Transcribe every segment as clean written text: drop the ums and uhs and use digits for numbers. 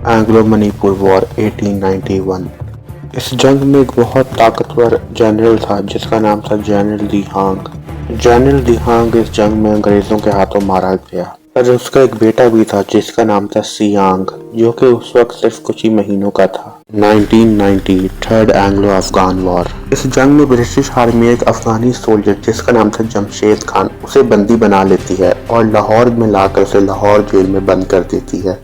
Anglo Manipur war 1891। इस जंग में एक बहुत ताकतवर जनरल था जिसका नाम था जनरल दी हांग। जनरल दी हांग इस जंग में अंग्रेजों के हाथों मारा गया, पर उसका एक बेटा भी था जिसका नाम था सियांग, जो कि उस वक्त सिर्फ कुछ ही महीनों का था। 1990 थर्ड एंग्लो अफगान वॉर। इस जंग में ब्रिटिश आर्मी एक अफगानी सोल्जर जिसका नाम था जमशेद खान उसे बंदी बना लेती है और लाहौर में लाकर उसे लाहौर जेल में बंद कर देती है।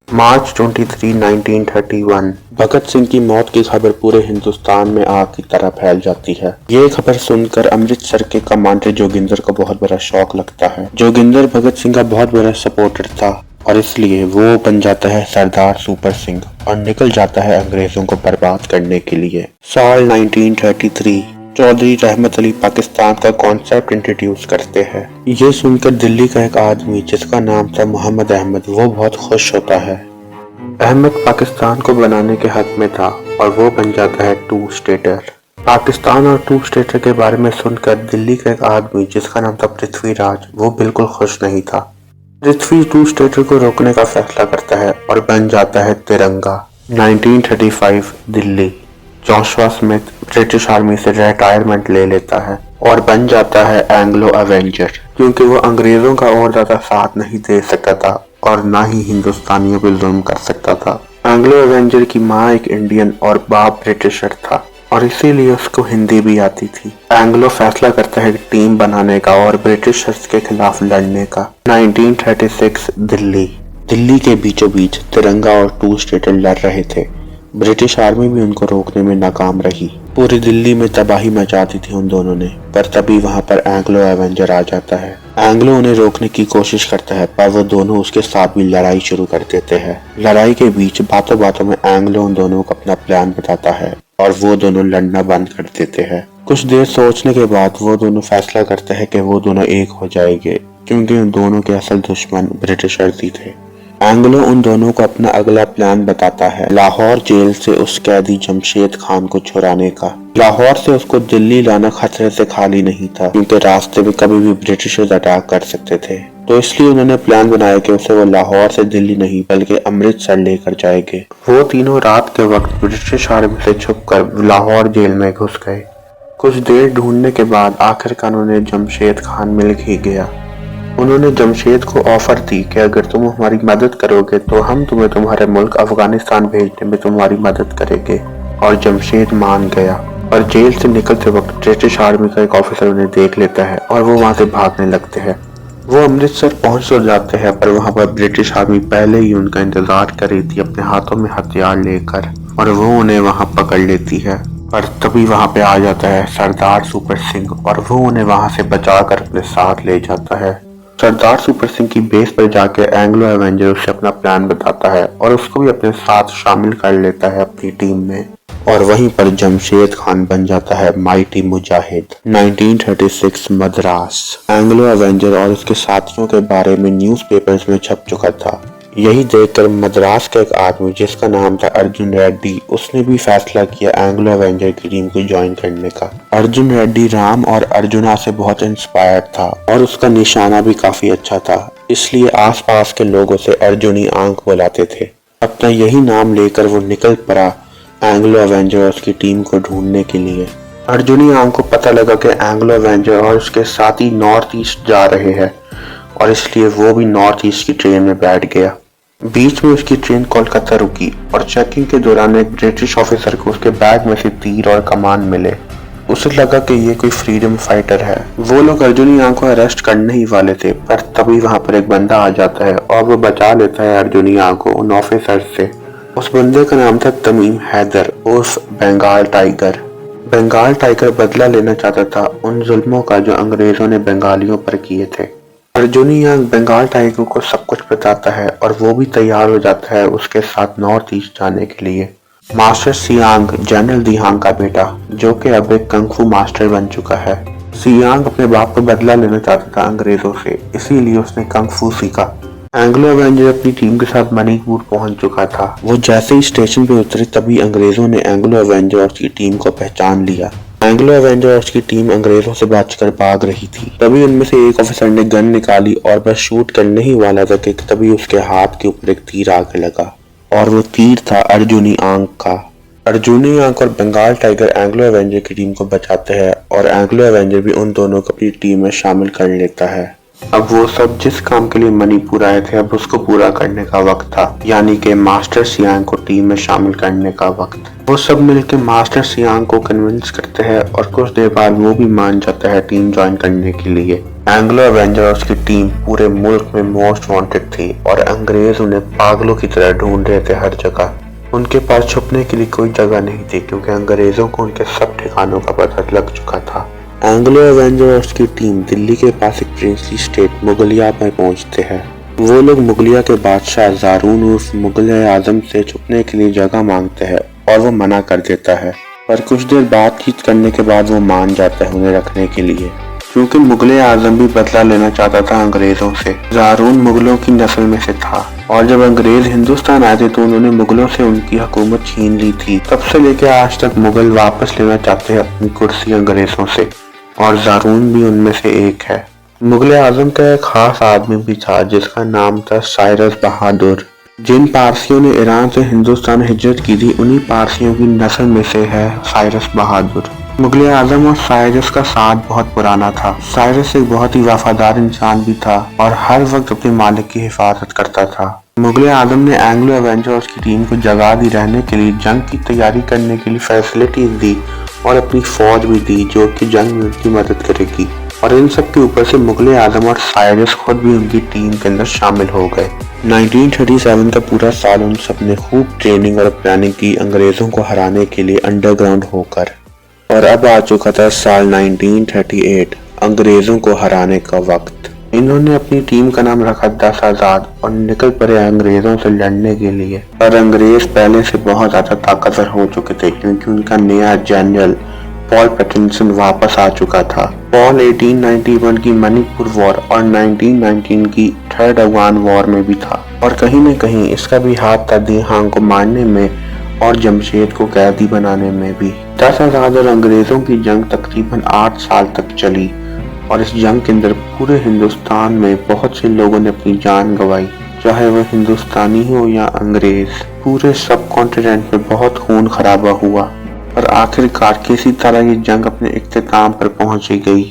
मार्च 23, 1931 भगत सिंह की मौत की खबर पूरे हिंदुस्तान में आग की तरह फैल जाती है। ये खबर सुनकर अमृतसर के कमांडर जोगिंदर को बहुत बड़ा शौक लगता है। जोगिंदर भगत सिंह का बहुत बड़ा सपोर्टर था और इसलिए वो बन जाता है सरदार सुपर सिंह और निकल जाता है अंग्रेजों को बर्बाद करने के लिए। साल 1933 चौधरी रहमत अली पाकिस्तान का कॉन्सेप्ट इंट्रोड्यूस करते हैं। ये सुनकर दिल्ली का एक आदमी जिसका नाम था मोहम्मद अहमद वो बहुत खुश होता है। अहमद पाकिस्तान को बनाने के हक में था और वो बन जाता है टू स्टेटर। पाकिस्तान और टू स्टेटर के बारे में सुनकर दिल्ली का एक आदमी जिसका नाम था पृथ्वीराज वो बिल्कुल खुश नहीं था। पृथ्वी टू स्टेटर को रोकने का फैसला करता है और बन जाता है तिरंगा। 1935 Delhi Joshua Smith British army से रिटायरमेंट ले लेता है और बन जाता है एंग्लो अवेंजर, क्योंकि वो अंग्रेजों का और ज्यादा साथ नहीं दे सकता था और ना ही हिंदुस्तानियों पर जुल्म कर सकता था। एंग्लो अवेंजर की माँ एक इंडियन और बाप ब्रिटिशर था और इसीलिए उसको हिंदी भी आती थी। एंग्लो फैसला करता है टीम बनाने का और ब्रिटिशर्स के खिलाफ लड़ने का। 1936 दिल्ली के बीचों बीच तिरंगा और टू स्टेटर लड़ रहे थे। ब्रिटिश आर्मी भी उनको रोकने में नाकाम रही। पूरी दिल्ली में तबाही मचा दी थी उन दोनों ने, पर तभी वहां पर एंग्लो एवेंजर आ जाता है। एंग्लो उन्हें रोकने की कोशिश करता है पर वो दोनों उसके साथ भी लड़ाई शुरू कर देते हैं। लड़ाई के बीच बातों बातों में एंग्लो उन दोनों को अपना प्लान बताता है और वो दोनों लड़ना बंद कर देते हैं। कुछ देर सोचने के बाद वो दोनों फैसला करते हैं कि वो दोनों एक हो जाएंगे, क्योंकि उन दोनों के असल दुश्मन ब्रिटिशर्स ही थे। एंग्लो उन दोनों को अपना अगला प्लान बताता है लाहौर जेल से उस कैदी जमशेद खान को छुड़ाने का। लाहौर से उसको दिल्ली लाना खतरे से खाली नहीं था, क्योंकि रास्ते में कभी भी ब्रिटिशर्स अटैक कर सकते थे। तो इसलिए उन्होंने प्लान बनाया कि उसे वो लाहौर से दिल्ली नहीं बल्कि अमृतसर लेकर जाएंगे। वो तीनों रात के वक्त ब्रिटिश आर्मी से छुपकर लाहौर जेल में घुस गए। कुछ देर ढूंढने के बाद आखिरकार उन्हें जमशेद खान मिल ही गया। उन्होंने जमशेद को ऑफर दी कि अगर तुम हमारी मदद करोगे तो हम तुम्हें तुम्हारे मुल्क अफगानिस्तान भेजने में तुम्हारी मदद करेंगे, और जमशेद मान गया। और जेल से निकलते वक्त ब्रिटिश आर्मी का एक ऑफिसर उन्हें देख लेता है और वो वहां से भागने लगते हैं। वो अमृतसर पहुंच तो जाते हैं पर वहां पर ब्रिटिश आर्मी पहले ही उनका इंतजार कर रही थी अपने हाथों में हथियार लेकर, और वो उन्हें वहां पकड़ लेती है। पर तभी वहां पे आ जाता है सरदार सुपर सिंह और वो उन्हें वहां से बचाकर अपने साथ ले जाता है। सरदार सुपर सिंह की बेस पर जाके एंग्लो एवेंजर उसे अपना प्लान बताता है और उसको भी अपने साथ शामिल कर लेता है अपनी टीम में, और वहीं पर जमशेद खान बन जाता है माइटी मुजाहिद। 1936 मद्रास। एंग्लो एवेंजर और उसके साथियों के बारे में न्यूज़पेपर्स में छप चुका था। यही देखकर मद्रास का एक आदमी जिसका नाम था अर्जुन रेड्डी उसने भी फैसला किया एंग्लो एवेंजर की टीम को ज्वाइन करने का। अर्जुन रेड्डी राम और अर्जुना से बहुत इंस्पायर्ड था और उसका निशाना भी काफी अच्छा था, इसलिए आसपास के लोग उसे अर्जुनी आंख बुलाते थे। अपना यही नाम लेकर वो निकल पड़ा एंग्लो एवेंजर और उसकी टीम को ढूंढने के लिए। अर्जुनी आंख को पता लगा कि एंग्लो एवेंजर और उसके साथी नॉर्थ ईस्ट जा रहे हैं और इसलिए वो भी नॉर्थ ईस्ट की ट्रेन में बैठ गया। बीच में उसकी ट्रेन कोलकाता रुकी और चेकिंग के दौरान एक ब्रिटिश ऑफिसर को उसके बैग में से तीर और कमान मिले। उसे लगा कि ये कोई फ्रीडम फाइटर है। वो लोग अर्जुनी आंख को अरेस्ट करने ही वाले थे, पर तभी वहां पर एक बंदा आ जाता है और वो बचा लेता है अर्जुनी आंख को उन ऑफिसर से। उस बंदे का नाम था तमीम हैदर उर्फ बंगाल टाइगर। बंगाल टाइगर बदला लेना चाहता था उन जुल्मों का जो अंग्रेजों ने बंगालियों पर किए थे। अर्जुनी आंख बंगाल टाइगर को सब कुछ बताता है और वो भी तैयार हो जाता है उसके साथ नॉर्थ ईस्ट जाने के लिए। मास्टर सियांग जनरल दी हांग का बेटा, जो कि अब एक कंगफू मास्टर बन चुका है। सियांग अपने बाप को बदला लेना चाहता था अंग्रेजों से, इसीलिए उसने कंगफू सीखा। एंग्लो एवेंजर अपनी टीम के साथ मणिपुर पहुंच चुका था। वो जैसे ही स्टेशन पे उतरे तभी अंग्रेजों ने एंग्लो एवेंजर और उसकी टीम को पहचान लिया। एंग्लो एवेंजर और उसकी टीम अंग्रेजों से बचकर भाग रही थी। तभी उनमें से एक ऑफिसर ने गन निकाली और बस शूट करने ही वाला था कि तभी उसके हाथ के ऊपर एक तीर आकर लगा। और वो तीर था अर्जुनी आंक का। अर्जुनी आंक और बंगाल टाइगर एंग्लो एवेंजर की टीम को बचाते हैं और एंग्लो एवेंजर भी उन दोनों को अपनी टीम में शामिल कर लेता है। अब वो सब जिस काम के लिए मणिपुर आए थे, अब उसको पूरा करने का वक्त था, यानी कि मास्टर सियांग को टीम में शामिल करने का वक्त। वो सब मिलकर मास्टर सियांग को कन्विंस करते हैं और कुछ देर बाद वो भी मान जाता है टीम ज्वाइन करने के लिए। एंग्लो एवेंजर और उसकी टीम पूरे मुल्क में मोस्ट वांटेड थी और अंग्रेज उन्हें पागलों की तरह ढूंढ रहे थे हर जगह। उनके पास छुपने के लिए कोई जगह नहीं थी क्योंकि अंग्रेजों को उनके सब ठिकानों का पता लग चुका था। एंग्लो एवेंजर और उसकी टीम दिल्ली के पास एक प्रिंसली स्टेट मुगलिया में पहुंचते हैं। वो लोग मुगलिया के बादशाह ज़ारून उर्फ मुगल आजम से छुपने के लिए जगह मांगते हैं और वो मना कर देता है, पर कुछ देर बातचीत करने के बाद वो मान जाता है उन्हें रखने के लिए, क्योंकि मुगल आजम भी बदला लेना चाहता था अंग्रेजों से। ज़ारून मुगलों की नस्ल में से था और जब अंग्रेज हिंदुस्तान आए थे तो उन्होंने मुगलों से उनकी हुकूमत छीन ली थी। तब से लेकर आज तक मुगल वापस लेना चाहते हैं अपनी कुर्सी अंग्रेजों से, और ज़ारून भी उनमें से एक है। मुगल आजम का एक खास आदमी भी था जिसका नाम था साइरस बहादुर। जिन पारसियों ने ईरान से हिंदुस्तान हिजरत की थी, उन्हीं पारसियों की नस्ल में से है साइरस बहादुर। मुगल आजम और साइरस का साथ बहुत पुराना था। साइरस एक बहुत ही वफादार इंसान भी था और हर वक्त अपने मालिक की हिफाजत करता था। मुगल आजम ने एंग्लो एवेंजर और उसकी टीम को जगह दी रहने के लिए, जंग की तैयारी करने के लिए फैसिलिटीज दी और अपनी फौज भी दी जो कि जंग में उनकी मदद करेगी। और इन सब के ऊपर से मुगल आजम और साइरस खुद भी उनकी टीम के अंदर शामिल हो गए। 1937 का पूरा साल उन सब ने खूब ट्रेनिंग और प्लानिंग की अंग्रेजों को हराने के लिए अंडरग्राउंड होकर, और अब आ चुका था साल 1938, अंग्रेजों को हराने का वक्त। इन्होंने अपनी टीम का नाम रखा 10 आजाद और निकल पड़े अंग्रेजों से लड़ने के लिए। पर अंग्रेज पहले से बहुत ज्यादा ताकतवर हो चुके थे क्योंकि उनका नया जनरल पॉल पैटिनसन वापस आ चुका था। पॉल 1891 की मणिपुर वॉर और 1919 की थर्ड अफगान वॉर में भी था और कहीं न कहीं इसका भी हाथ था दी हांग को मारने में और जमशेद को कैदी बनाने में भी। 10 आजाद और अंग्रेजों की जंग तकरीबन 8 साल तक चली और इस जंग के अंदर पूरे हिंदुस्तान में बहुत से लोगों ने अपनी जान गंवाई, चाहे वह हिंदुस्तानी हो या अंग्रेज। पूरे सब कॉन्टिनेंट में बहुत खून खराबा हुआ और आखिरकार किसी तरह ये जंग अपने इख्तिताम पर पहुंच गई।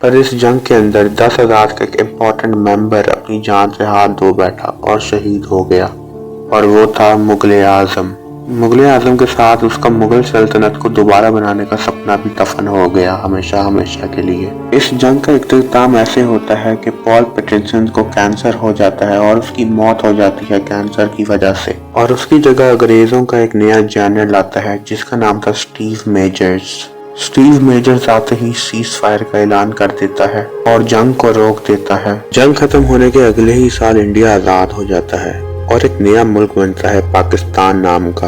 पर इस जंग के अंदर 10 आजाद का एक इम्पोर्टेंट मेंबर अपनी जान से हाथ धो बैठा और शहीद हो गया, और वो था मुगल आजम। मुगल आजम के साथ उसका मुगल सल्तनत को दोबारा बनाने का सपना भी दफन हो गया हमेशा हमेशा के लिए। इस जंग का इख्तिताम ऐसे होता है कि पॉल पैटिनसन को कैंसर हो जाता है और उसकी मौत हो जाती है कैंसर की वजह से, और उसकी जगह अंग्रेजों का एक नया जनरल आता है जिसका नाम था स्टीव मेजर्स। स्टीव मेजर्स आते ही सीज फायर का ऐलान कर देता है और जंग को रोक देता है। जंग खत्म होने के अगले ही साल इंडिया आजाद हो जाता है और एक नया मुल्क बनता है पाकिस्तान नाम का।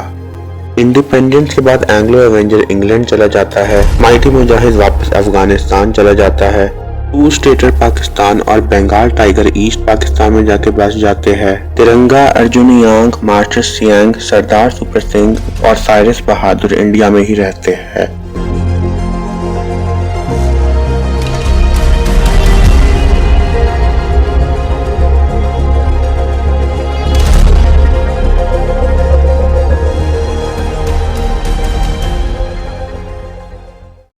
इंडिपेंडेंस के बाद एंग्लो एवेंजर इंग्लैंड चला जाता है, माइटी मुजाहिद वापस अफगानिस्तान चला जाता है, टू स्टेटर पाकिस्तान और बंगाल टाइगर ईस्ट पाकिस्तान में जाके बस जाते हैं। तिरंगा, अर्जुनी आंक, मास्टर सियांग, सरदार सुपर सिंह और साइरस बहादुर इंडिया में ही रहते हैं।